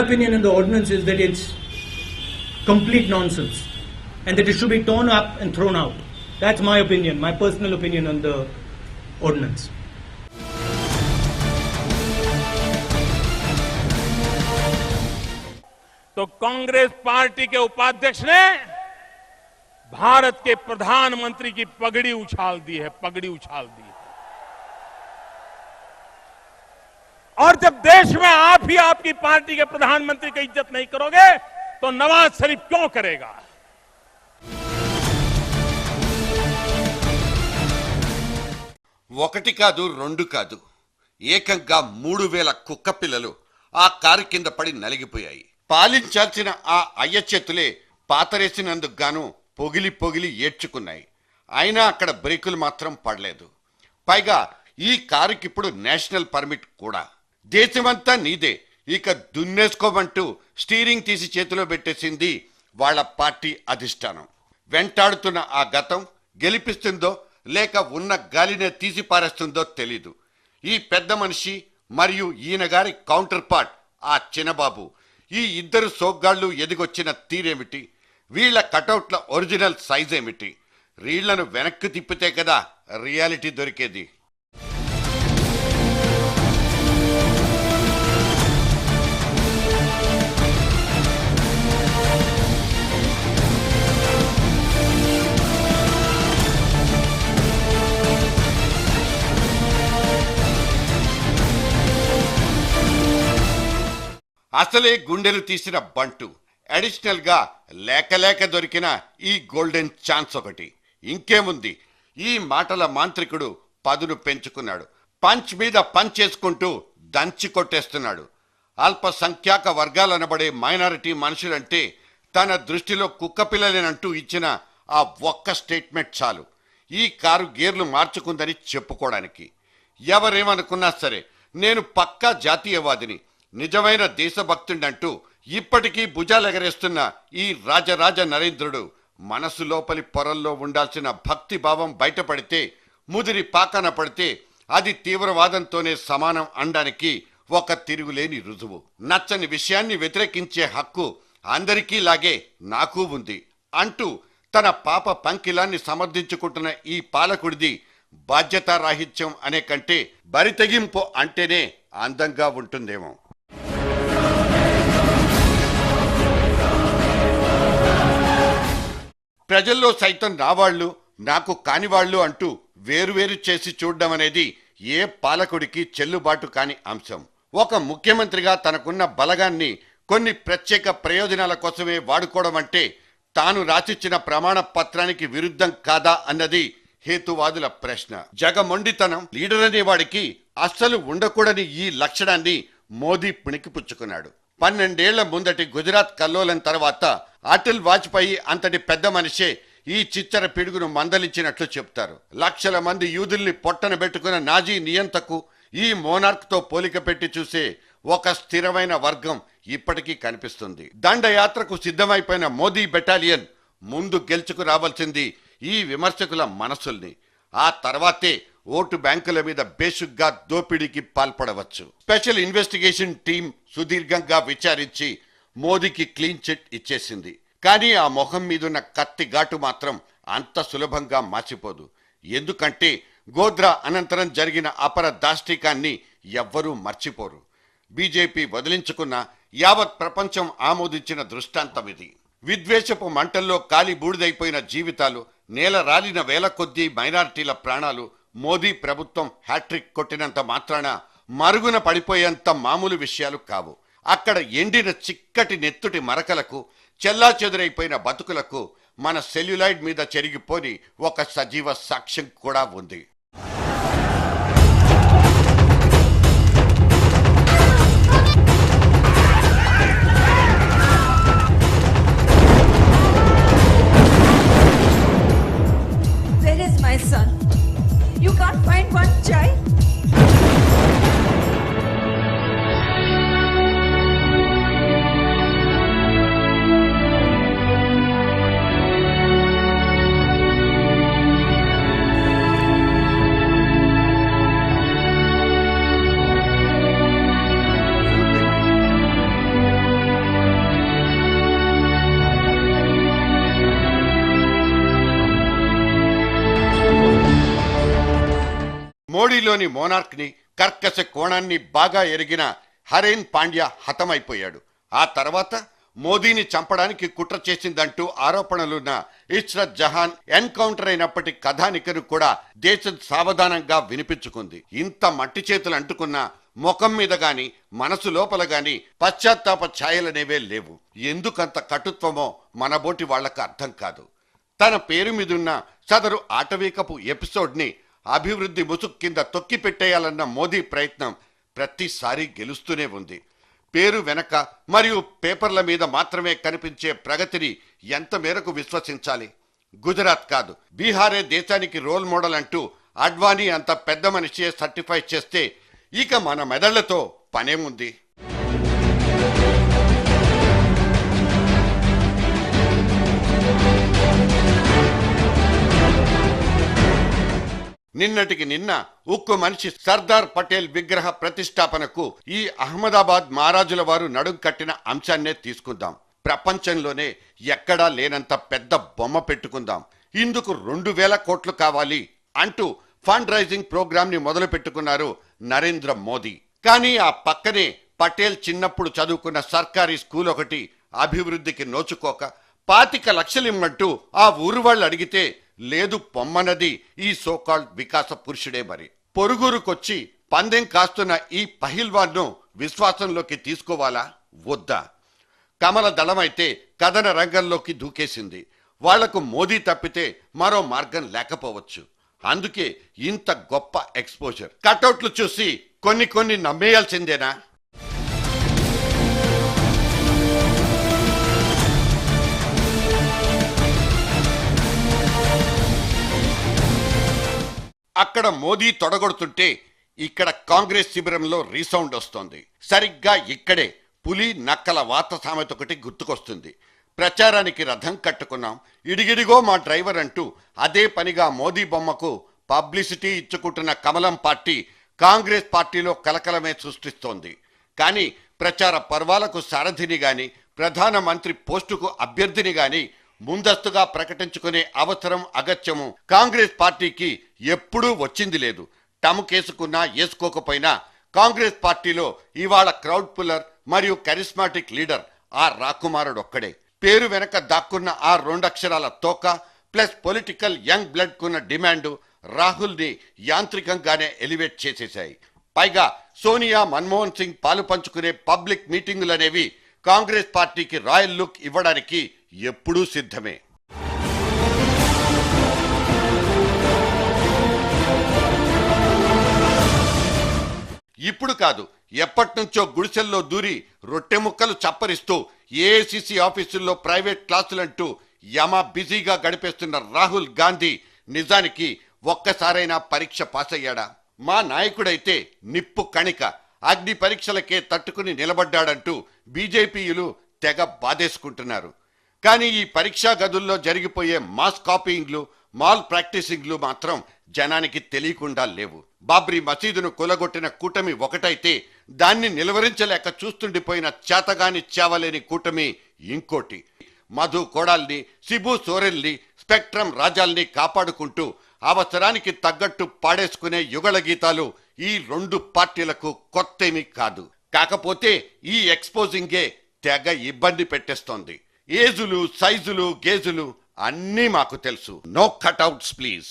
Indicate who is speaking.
Speaker 1: opinion on the ordinance is that it's complete nonsense and that it should be torn up and thrown out. That's my opinion, my personal opinion on the ordinance.
Speaker 2: तो Congress party के उपाध्यक्ष ने भारत के प्रधानमंत्री की पगड़ी उछाल दी है, पगड़ी उछाल दी है। और जब देश में आप ही आपकी पार्टी के प्रधानमंत्री की इज्जत नहीं करोगे तो नवाज शरीफ क्यों करेगा?
Speaker 3: ఒకటి కాదు రెండు కాదు ఏకంగా 3000 కుక్క పిల్లలు ఆ కారు కింద పడి నలిగిపోయాయి. పాలించాల్సిన ఆ అయ్య చేతులే పాతరేసినందుకు గాను పొగిలి పొగిలి ఏడ్చుకున్నాయి. అయినా అక్కడ బ్రేకులు మాత్రం పడలేదు. పైగా ఈ కారుకి ఇప్పుడు నేషనల్ పర్మిట్ కూడా. దేశమంతా నీదే, ఇక దున్నేసుకోమంటూ స్టీరింగ్ తీసి చేతిలో పెట్టేసింది వాళ్ళ పార్టీ అధిష్టానం. వెంటాడుతున్న ఆ గతం గెలిపిస్తుందో లేక ఉన్న గాలినే తీసి పారేస్తుందో తెలీదు. ఈ పెద్ద మనిషి మరియు ఈయనగారి కౌంటర్ పార్ట్ ఆ చిన్నబాబు, ఈ ఇద్దరు సోగ్గాళ్ళు ఎదిగొచ్చిన తీరేమిటి? వీళ్ల కటౌట్ల ఒరిజినల్ సైజ్ ఏమిటి? వీళ్లను వెనక్కి తిప్పితే కదా రియాలిటీ దొరికేది. అసలే గుండెలు తీసిన బంటు, అడిషనల్ గా లేక దొరికిన ఈ గోల్డెన్ ఛాన్స్ ఒకటి. ఇంకేముంది, ఈ మాటల మాంత్రికుడు పదును పెంచుకున్నాడు. పంచ్ మీద పంచ్ చేసుకుంటూ దంచి కొట్టేస్తున్నాడు. అల్పసంఖ్యాక వర్గాలనబడే మైనారిటీ మనుషులంటే తన దృష్టిలో కుక్కపిల్లలేనంటూ ఇచ్చిన ఆ ఒక్క స్టేట్మెంట్ చాలు ఈ కారు గేర్లు మార్చుకుందని చెప్పుకోవడానికి. ఎవరేమనుకున్నా సరే నేను పక్కా జాతీయవాదిని, నిజమైన దేశభక్తుడంటూ ఇప్పటికీ భుజాలెగరేస్తున్న ఈ రాజరాజ నరేంద్రుడు మనసు లోపలి పొరల్లో ఉండాల్సిన భక్తి భావం బయటపడితే, ముదిరి పాకన పడితే అది తీవ్రవాదంతోనే సమానం అనడానికి ఒక తిరుగులేని రుజువు. నచ్చని విషయాన్ని వ్యతిరేకించే హక్కు అందరికీ లాగే నాకు ఉంది అంటూ తన పాప పంకిలాన్ని సమర్థించుకుంటున్న ఈ పాలకుడిది బాధ్యతారాహిత్యం అనే కంటే బరితెగింపు అంటేనే అందంగా ఉంటుందేమో. ప్రజల్లో సైతం నావాళ్లు నాకు కానివాళ్లు అంటూ వేరువేరు చేసి చూడడం అనేది ఏ పాలకుడికి చెల్లుబాటు కాని అంశం. ఒక ముఖ్యమంత్రిగా తనకున్న బలగాన్ని కొన్ని ప్రత్యేక ప్రయోజనాల కోసమే వాడుకోవడం అంటే తాను రాసిచ్చిన ప్రమాణ పత్రానికి విరుద్ధం కాదా అన్నది హేతువాదుల ప్రశ్న. జగమొండితనం లీడర్ అనేవాడికి అస్సలు ఉండకూడని ఈ లక్షణాన్ని మోదీ పుణికిపుచ్చుకున్నాడు. 12 ఏళ్ల ముందటి గుజరాత్ కల్లోలం తర్వాత అటల్ వాజ్పేయి అంతటి పెద్ద మనిషే ఈ చిచ్చర పిడుగును మందలించినట్లు చెప్తారు. లక్షల మంది యూదుల్ని పొట్టన పెట్టుకున్న నాజీ నియంతకు ఈ మోనార్క్తో పోలిక పెట్టి చూసే ఒక స్థిరమైన వర్గం ఇప్పటికీ కనిపిస్తుంది. దండయాత్రకు సిద్ధమైపోయిన మోదీ బెటాలియన్ ముందు గెలుచుకు రావాల్సింది ఈ విమర్శకుల మనసుల్ని. ఆ తర్వాతే ఓటు బ్యాంకుల మీద బేషుగ్గా దోపిడీకి పాల్పడవచ్చు. స్పెషల్ ఇన్వెస్టిగేషన్ టీం సుదీర్ఘంగా విచారించి మోదీకి క్లీన్ చిట్ ఇచ్చేసింది. కానీ ఆ మొహం మీదున్న కత్తి ఘాటు మాత్రం అంత సులభంగా మార్చిపోదు. ఎందుకంటే గోద్రా అనంతరం జరిగిన అపర దాష్టికాన్ని ఎవ్వరూ మర్చిపోరు. బీజేపీ వదిలించుకున్న యావత్ ప్రపంచం ఆమోదించిన దృష్టాంతం ఇది. విద్వేషపు మంటల్లో కాలి బూడిదైపోయిన జీవితాలు, నేల రాలిన వేల కొద్దీ మైనారిటీల ప్రాణాలు మోదీ ప్రభుత్వం హ్యాట్రిక్ కొట్టినంత మాత్రాన మరుగున పడిపోయేంత మామూలు విషయాలు కావు. అక్కడ ఎండిన చిక్కటి నెత్తుటి మరకలకు, చెల్లాచెదురైపోయిన బతుకులకు మన సెల్యులాయిడ్ మీద చెరిగిపోని ఒక సజీవ సాక్ష్యం కూడా ఉంది.
Speaker 4: Where is my son? You can't find one child?
Speaker 3: మోడీలోని మోనార్క్ ని కర్కశ కోణాన్ని బాగా ఎరిగిన హరేన్ పాండ్యా హతమైపోయాడు. ఆ తర్వాత మోదీని చంపడానికి కుట్ర చేసిందంటూ ఆరోపణలున్న ఇష్రత్ జహాన్ ఎన్కౌంటర్ అయినప్పటి కథానికను కూడా దేశం సావధానంగా వినిపించుకుంది. ఇంత మట్టి చేతులు అంటుకున్న ముఖం మీద గాని మనసు లోపల గాని పశ్చాత్తాప ఛాయలనేవే లేవు. ఎందుకంత కటుత్వమో మనబోటి వాళ్లకు అర్థం కాదు. తన పేరు మీదున్న సదరు ఆటవీకపు ఎపిసోడ్ని అభివృద్ధి ముసుగు కింద తొక్కి పెట్టేయాలన్న మోదీ ప్రయత్నం ప్రతిసారి గెలుస్తూనే ఉంది. పేరు వెనక మరియు పేపర్ల మీద మాత్రమే కనిపించే ప్రగతిని ఎంత మేరకు విశ్వసించాలి? గుజరాత్ కాదు, బీహారే దేశానికి రోల్ మోడల్ అంటూ అడ్వానీ అంత పెద్ద మనిషియే సర్టిఫై చేస్తే ఇక మన మెదళ్లతో పనేముంది? నిన్నటికి నిన్న ఉక్కు మనిషి సర్దార్ పటేల్ విగ్రహ ప్రతిష్టాపనకు ఈ అహ్మదాబాద్ మహారాజుల వారు నడుం కట్టిన అంశాన్నే తీసుకుందాం. ప్రపంచంలోనే ఎక్కడా లేనంత పెద్ద బొమ్మ పెట్టుకుందాం. ఇందుకు 2000 కోట్లు కావాలి అంటూ ఫండ్ రైజింగ్ ప్రోగ్రామ్ ని మొదలు పెట్టుకున్నారు నరేంద్ర మోదీ. కానీ ఆ పక్కనే పటేల్ చిన్నప్పుడు చదువుకున్న సర్కారీ స్కూల్ ఒకటి అభివృద్ధికి నోచుకోక 25 లక్షలు ఇమ్మంటూ ఆ ఊరు వాళ్ళు అడిగితే లేదు పొమ్మన్నది ఈ సోకాల్డ్ వికాస పురుషుడే. మరి పొరుగురుకొచ్చి పందెం కాస్తున్న ఈ పహిల్వాన్ను విశ్వాసంలోకి తీసుకోవాలా వద్దా? కమల దళమైతే కథన రంగంలోకి దూకేసింది. వాళ్లకు మోదీ తప్పితే మరో మార్గం లేకపోవచ్చు. అందుకే ఇంత గొప్ప ఎక్స్పోజర్. కటౌట్లు చూసి కొన్ని నమ్మేయాల్సిందేనా? అక్కడ మోదీ తొడగొడుతుంటే ఇక్కడ కాంగ్రెస్ శిబిరంలో రీసౌండ్ వస్తోంది. సరిగ్గా ఇక్కడే పులి నక్కల వాత సామెత ఒకటి గుర్తుకొస్తుంది. ప్రచారానికి రథం కట్టుకున్నాం, ఇడిగిడిగో మా డ్రైవర్ అంటూ అదే పనిగా మోదీ బొమ్మకు పబ్లిసిటీ ఇచ్చుకుంటున్న కమలం పార్టీ కాంగ్రెస్ పార్టీలో కలకలమే సృష్టిస్తోంది. కానీ ప్రచార పర్వాలకు సారథిని గాని ప్రధానమంత్రి పోస్టుకు అభ్యర్థిని గాని ముందస్తుగా ప్రకటించుకునే అవసరం అగత్యము కాంగ్రెస్ పార్టీకి ఎప్పుడూ వచ్చింది లేదు. టముకేసుకున్నా వేసుకోకపోయినా కాంగ్రెస్ పార్టీలో ఇవాళ క్రౌడ్ పుల్లర్ మరియు కరిస్మాటిక్ లీడర్ ఆ రాకుమారుడు ఒక్కడే. పేరు వెనక దాక్కున్న ఆ 2 అక్షరాల తోక ప్లస్ పొలిటికల్ యంగ్ బ్లడ్ కున్న డిమాండ్ రాహుల్ ని యాంత్రికంగానే ఎలివేట్ చేసేశాయి. పైగా సోనియా, మన్మోహన్ సింగ్ పాలు పంచుకునే పబ్లిక్ మీటింగులనేవి కాంగ్రెస్ పార్టీకి రాయల్ లుక్ ఇవ్వడానికి ఎప్పుడూ సిద్ధమే. ఇప్పుడు కాదు, ఎప్పటినుంచో గుడిసెల్లో దూరి రొట్టె ముక్కలు చప్పరిస్తూ ఏఐసిసి ఆఫీసుల్లో ప్రైవేట్ క్లాసులంటూ యమా బిజీగా గడిపేస్తున్న రాహుల్ గాంధీ నిజానికి ఒక్కసారైనా పరీక్ష పాస్ అయ్యాడా? మా నాయకుడైతే నిప్పు కణిక అగ్ని పరీక్షలకే తట్టుకుని నిలబడ్డాడంటూ బీజేపీయులు తెగ బాధేసుకుంటున్నారు. కానీ ఈ పరీక్షా గదుల్లో జరిగిపోయే మాస్ కాపీయింగ్లు, మాల్ ప్రాక్టీసింగ్లు మాత్రం జనానికి తెలియకుండా లేవు. బాబ్రీ మసీదును కూలగొట్టిన కూటమి ఒకటైతే దాన్ని నిలువరించలేక చూస్తుండిపోయిన చేతగాని చేవలేని కూటమి ఇంకోటి. మధు కోడాల్ని, శిబు సోరెల్ని, స్పెక్ట్రమ్ రాజాల్ని కాపాడుకుంటూ అవసరానికి తగ్గట్టు పాడేసుకునే యుగళ గీతాలు ఈ 2 పార్టీలకు కొత్తేమీ కాదు. కాకపోతే ఈ ఎక్స్పోజింగే తెగ ఇబ్బంది పెట్టేస్తోంది. ఏజులు, సైజులు, గేజులు అన్నీ మాకు తెలుసు. No cutouts please.